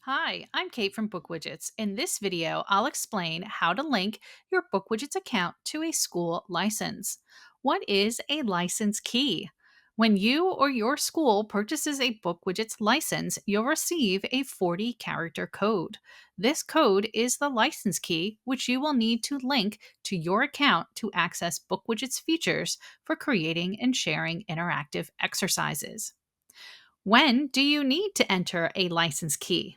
Hi, I'm Kate from BookWidgets. In this video, I'll explain how to link your BookWidgets account to a school license. What is a license key? When you or your school purchases a BookWidgets license, you'll receive a 40-character code. This code is the license key, which you will need to link to your account to access BookWidgets features for creating and sharing interactive exercises. When do you need to enter a license key?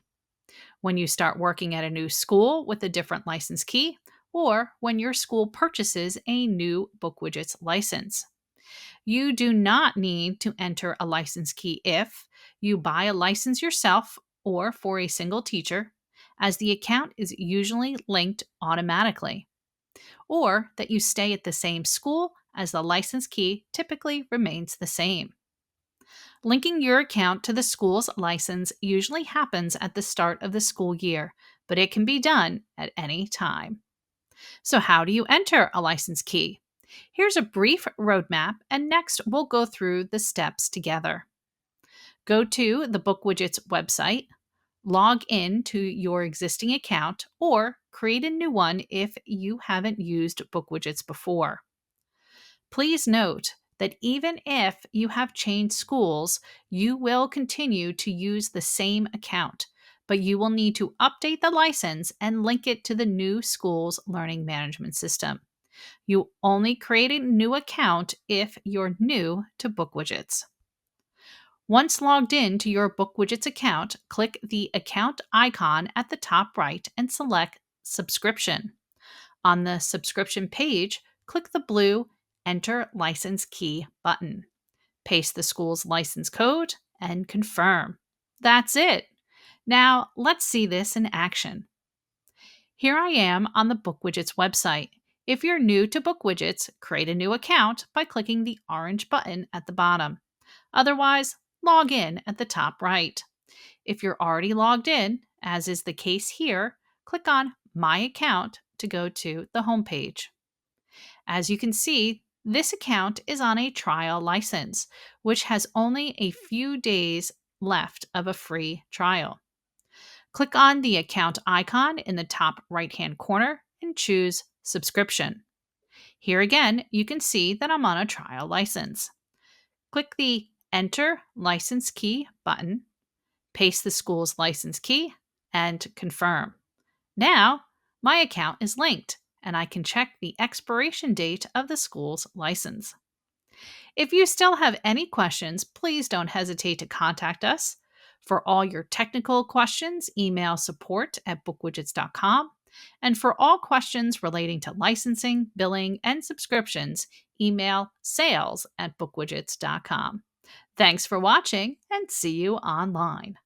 When you start working at a new school with a different license key, or when your school purchases a new BookWidgets license. You do not need to enter a license key if you buy a license yourself or for a single teacher, as the account is usually linked automatically, or that you stay at the same school as the license key typically remains the same. Linking your account to the school's license usually happens at the start of the school year, but it can be done at any time. So, how do you enter a license key? Here's a brief roadmap, and next we'll go through the steps together. Go to the BookWidgets website, log in to your existing account, or create a new one if you haven't used BookWidgets before. Please note that even if you have changed schools, you will continue to use the same account, but you will need to update the license and link it to the new school's learning management system. You only create a new account if you're new to BookWidgets. Once logged in to your BookWidgets account, click the account icon at the top right and select Subscription. On the subscription page, click the blue Enter License Key button. Paste the school's license code and confirm. That's it. Now, let's see this in action. Here I am on the BookWidgets website. If you're new to BookWidgets, create a new account by clicking the orange button at the bottom. Otherwise, log in at the top right. If you're already logged in, as is the case here, click on My Account to go to the homepage. As you can see, this account is on a trial license, which has only a few days left of a free trial. Click on the account icon in the top right-hand corner and choose Subscription. Here again, you can see that I'm on a trial license. Click the Enter License Key button, paste the school's license key, and confirm. Now, my account is linked, and I can check the expiration date of the school's license. If you still have any questions, please don't hesitate to contact us. For all your technical questions, email support@bookwidgets.com. And for all questions relating to licensing, billing, and subscriptions, email sales@bookwidgets.com. Thanks for watching, and see you online.